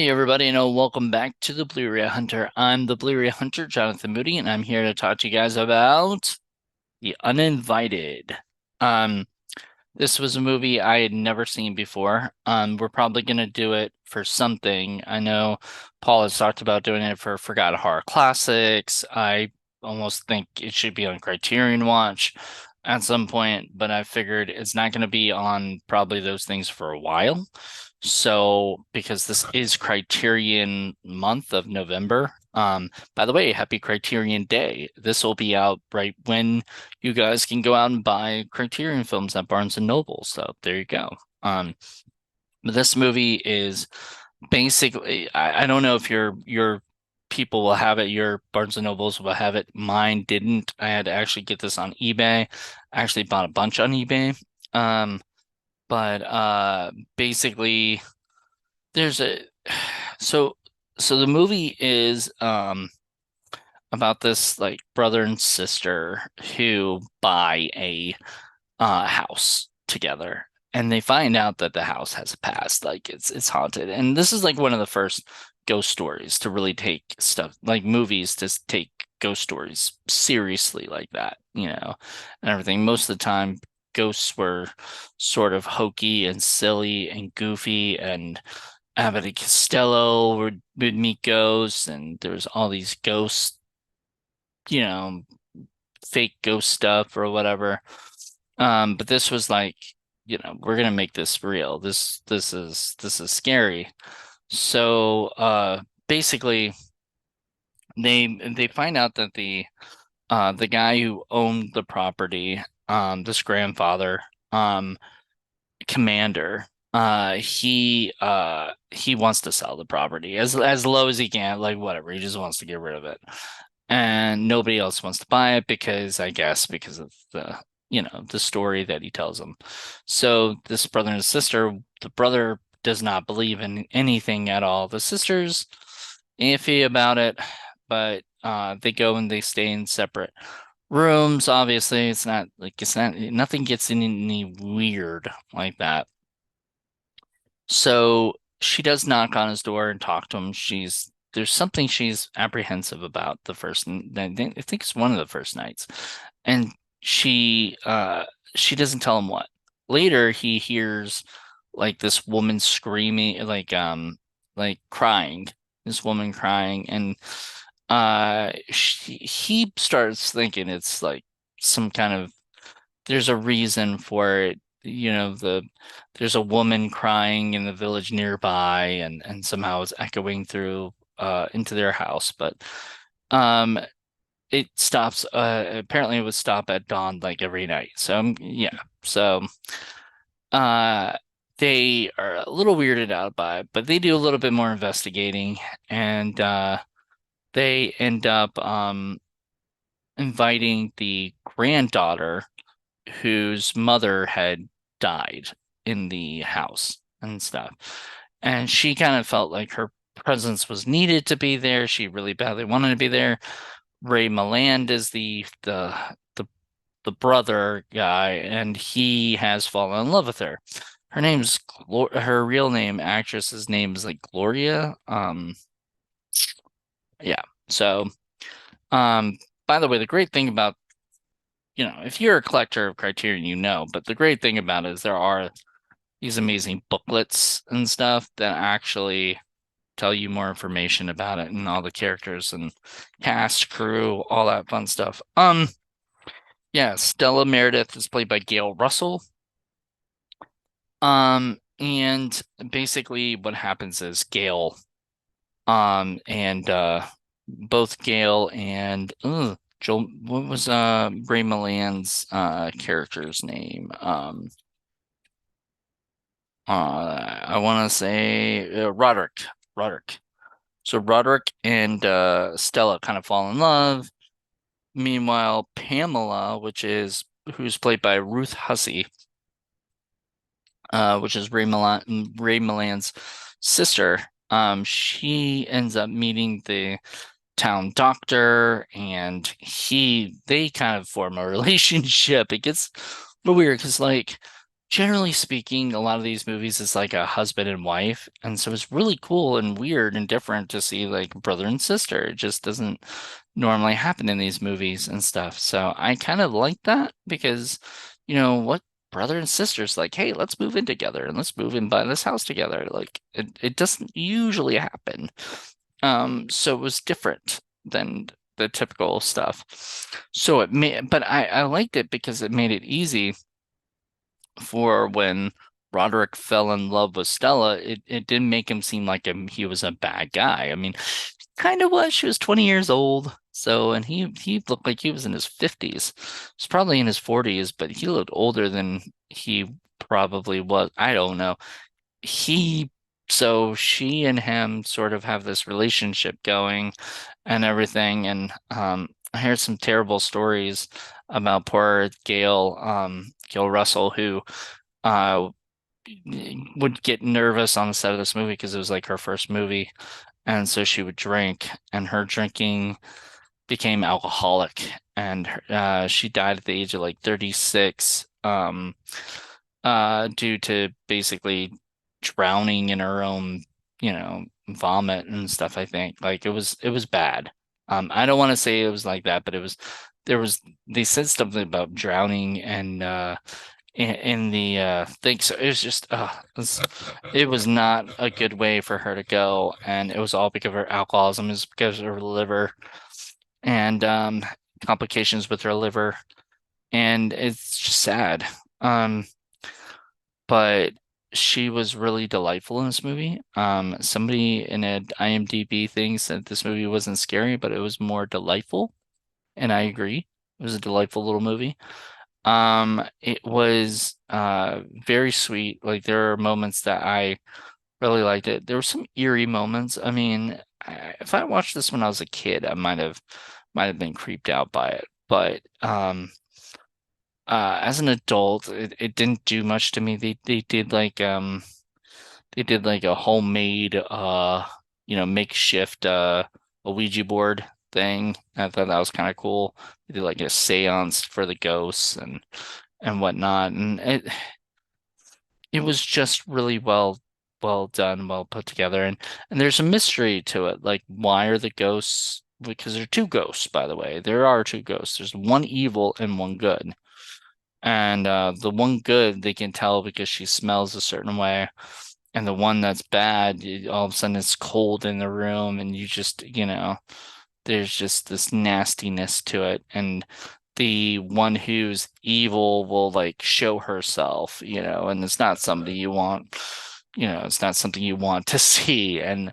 Hey everybody, and welcome back to the Blu-ray Hunter. I'm the Blu-ray Hunter, Jonathan Moody, and I'm here to talk to you guys about The Uninvited. Um, this was a movie I had never seen before. We're probably gonna do it for something. I know Paul has talked about doing it for Forgotten Horror Classics. I almost think it should be on Criterion Watch at some point, but I figured it's not gonna be on probably those things for a while. So, because this is Criterion month of November, by the way, happy Criterion Day. This will be out right when you guys can go out and buy Criterion films at Barnes and Noble. So there you go. But this movie is basically, I don't know if your people will have it, your Barnes and Nobles will have it. Mine didn't. I had to actually get this on eBay. I actually bought a bunch on eBay. Um, but basically there's a so so the movie is about this like brother and sister who buy a house together, and they find out that the house has a past, like it's haunted. And this is like one of the first ghost stories to really take stuff like movies to take ghost stories seriously like that, and everything. Most of the time ghosts were sort of hokey and silly and goofy, and Abbott and Costello would meet ghosts, and there's all these ghosts, you know, fake ghost stuff or whatever. But this was like, we're gonna make this real. This is scary. So, basically, they find out that the guy who owned the property, this grandfather, um, commander, he wants to sell the property as low as he can, like whatever. He just wants to get rid of it. And nobody else wants to buy it because I guess because of the story that he tells them. So this brother and sister, the brother does not believe in anything at all. The sister's iffy about it, but they go and they stay in separate rooms. Obviously, it's not nothing gets any weird like that. So she does knock on his door and talk to him. There's something she's apprehensive about I think it's one of the first nights. And she doesn't tell him what. Later he hears like this woman screaming, like crying, this woman crying, and he starts thinking it's like some kind of there's a reason for it. There's a woman crying in the village nearby, and somehow it's echoing through into their house. But um it stops, apparently it would stop at dawn like every night. So yeah. So uh they are a little weirded out by it, but they do a little bit more investigating, and they end up inviting the granddaughter whose mother had died in the house and stuff. And she kind of felt like her presence was needed to be there. She really badly wanted to be there. Ray Milland is the the brother guy, and he has fallen in love with her. Her real name, actress's name is like Gloria. Yeah. So, um, by the way, the great thing about if you're a collector of Criterion, but the great thing about it is there are these amazing booklets and stuff that actually tell you more information about it and all the characters and cast, crew, all that fun stuff. Yeah, Stella Meredith is played by Gail Russell. And basically what happens is Gail, and both Gail and Joel, what was Ray Milland's character's name? I want to say Roderick. Roderick. So Roderick and Stella kind of fall in love. Meanwhile, Pamela, who's played by Ruth Hussey, which is Ray Milland's sister, she ends up meeting the town doctor, and they kind of form a relationship. It gets a little weird because, like, generally speaking, a lot of these movies is like a husband and wife, and so it's really cool and weird and different to see like brother and sister. It just doesn't normally happen in these movies and stuff. So I kind of like that because, what brother and sisters like, hey, let's move in together and let's move in buy this house together. Like it doesn't usually happen. So it was different than the typical stuff. So but I liked it because it made it easy for when Roderick fell in love with Stella, it didn't make him seem like he was a bad guy. I mean, kind of was. She was 20 years old. So, and he looked like he was in his 50s. He's probably in his 40s, but he looked older than he probably was. I don't know. He, so she and him sort of have this relationship going and everything. And I heard some terrible stories about poor Gail Russell, who uh would get nervous on the set of this movie because it was like her first movie, and so she would drink, and her drinking became alcoholic, and she died at the age of like 36, due to basically drowning in her own, vomit and stuff, I think. Like it was bad. I don't want to say it was like that, but there was they said something about drowning and in the thing. So it was just it was not a good way for her to go, and it was all because of her alcoholism, it was because of her liver and complications with her liver, and it's just sad. Um, but she was really delightful in this movie. Somebody in an IMDb thing said this movie wasn't scary, but it was more delightful, and I agree. It was a delightful little movie. It was very sweet. Like there are moments that I really liked it. There were some eerie moments. I mean, if I watched this when I was a kid, I might have been creeped out by it. But as an adult, it didn't do much to me. They did like a homemade makeshift a Ouija board thing. I thought that was kind of cool. They did like a seance for the ghosts and whatnot. And it was just really well done, well put together. And there's a mystery to it. Like, why are the ghosts? Because there are two ghosts, by the way. There are two ghosts. There's one evil and one good. And the one good they can tell because she smells a certain way. And the one that's bad, all of a sudden it's cold in the room, and you just, there's just this nastiness to it. And the one who's evil will like show herself, and it's not somebody you want, it's not something you want to see. And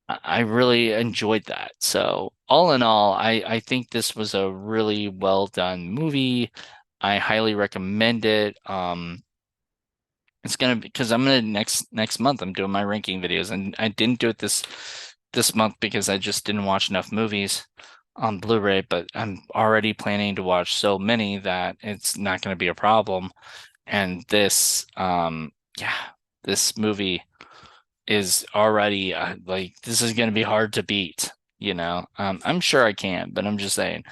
I really enjoyed that. So all in all, I think this was a really well done movie. I highly recommend it. It's gonna be because I'm gonna next month I'm doing my ranking videos, and I didn't do it this month because I just didn't watch enough movies on Blu-ray, but I'm already planning to watch so many that it's not gonna be a problem. And yeah, this movie is already like this is gonna be hard to beat, I'm sure I can, but I'm just saying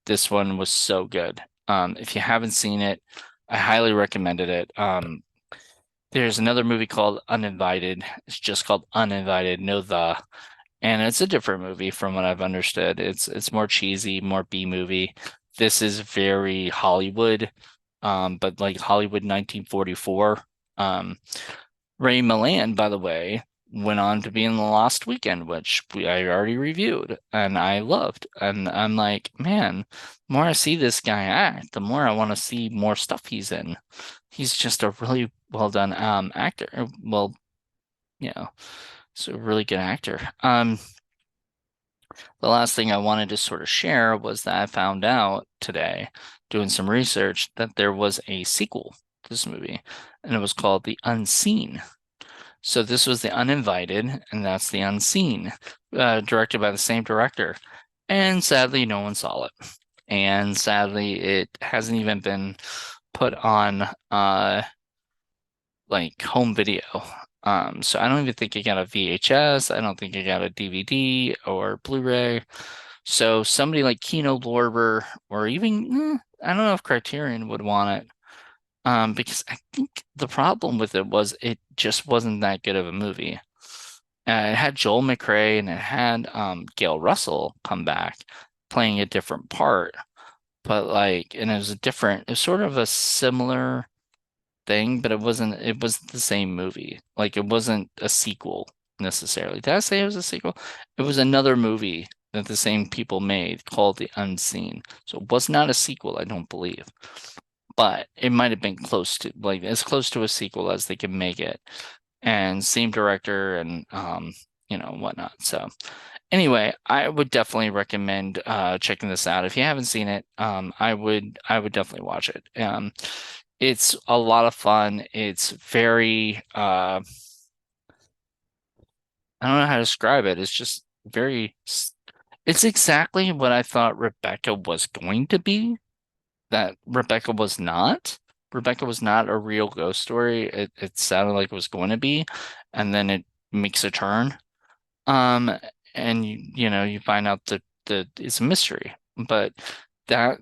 this one was so good. If you haven't seen it, I highly recommended it. There's another movie called Uninvited. It's just called Uninvited, no the. And it's a different movie from what I've understood. It's more cheesy, more B movie. This is very Hollywood, but like Hollywood 1944. Um, Ray Milland, by the way, went on to be in The Lost Weekend, which I already reviewed and I loved. And I'm like, man, the more I see this guy act, the more I want to see more stuff he's in. He's just a really well done actor. Well, you know, he's a really good actor. The last thing I wanted to sort of share was that I found out today, doing some research, that there was a sequel to this movie, and it was called The Unseen. So this was The Uninvited, and that's The Unseen, directed by the same director. And sadly, no one saw it. And sadly, it hasn't even been put on like home video. So I don't even think it got a VHS. I don't think it got a DVD or Blu-ray. So somebody like Kino Lorber or even I don't know if Criterion would want it. Because I think the problem with it was it just wasn't that good of a movie. It had Joel McCrea and it had Gail Russell come back playing a different part, but like, and it was sort of a similar thing, but it wasn't the same movie. Like it wasn't a sequel necessarily. Did I say it was a sequel? It was another movie that the same people made called The Unseen. So it was not a sequel, I don't believe. But it might have been close to like as close to a sequel as they could make it. And same director and whatnot. So anyway, I would definitely recommend checking this out. If you haven't seen it, I would definitely watch it. It's a lot of fun. It's very I don't know how to describe it. It's just it's exactly what I thought Rebecca was going to be, that Rebecca was not. Rebecca was not a real ghost story. It sounded like it was going to be, and then it makes a turn. Um, and you find out that it's a mystery. But that,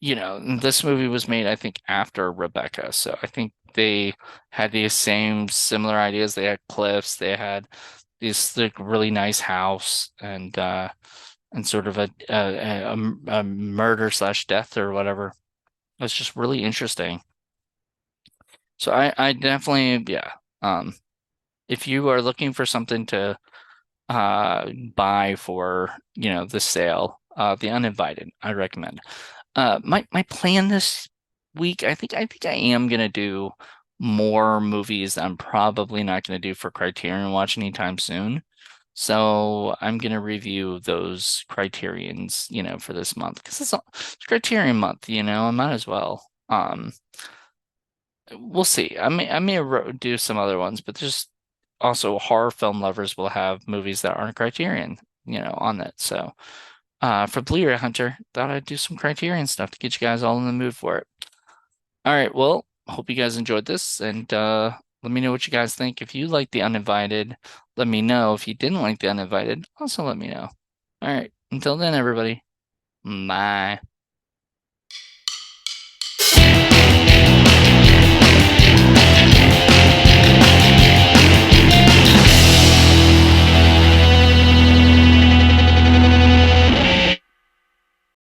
this movie was made, I think, after Rebecca. So I think they had these same similar ideas. They had cliffs, they had this like really nice house and sort of a murder slash death or whatever. It's just really interesting. So I definitely, yeah. Um, if you are looking for something to buy for, the sale, The Uninvited, I recommend. My plan this week, I think I am gonna do more movies I'm probably not gonna do for Criterion Watch anytime soon. So I'm gonna review those Criterions, for this month because it's Criterion month, I might as well. We'll see. I may do some other ones, but there's also horror film lovers will have movies that aren't Criterion, on it. So, for Blu-ray Hunter, thought I'd do some Criterion stuff to get you guys all in the mood for it. All right, well, hope you guys enjoyed this, and let me know what you guys think. If you like The Uninvited, let me know. If you didn't like The Uninvited, also let me know. All right, until then, everybody, bye.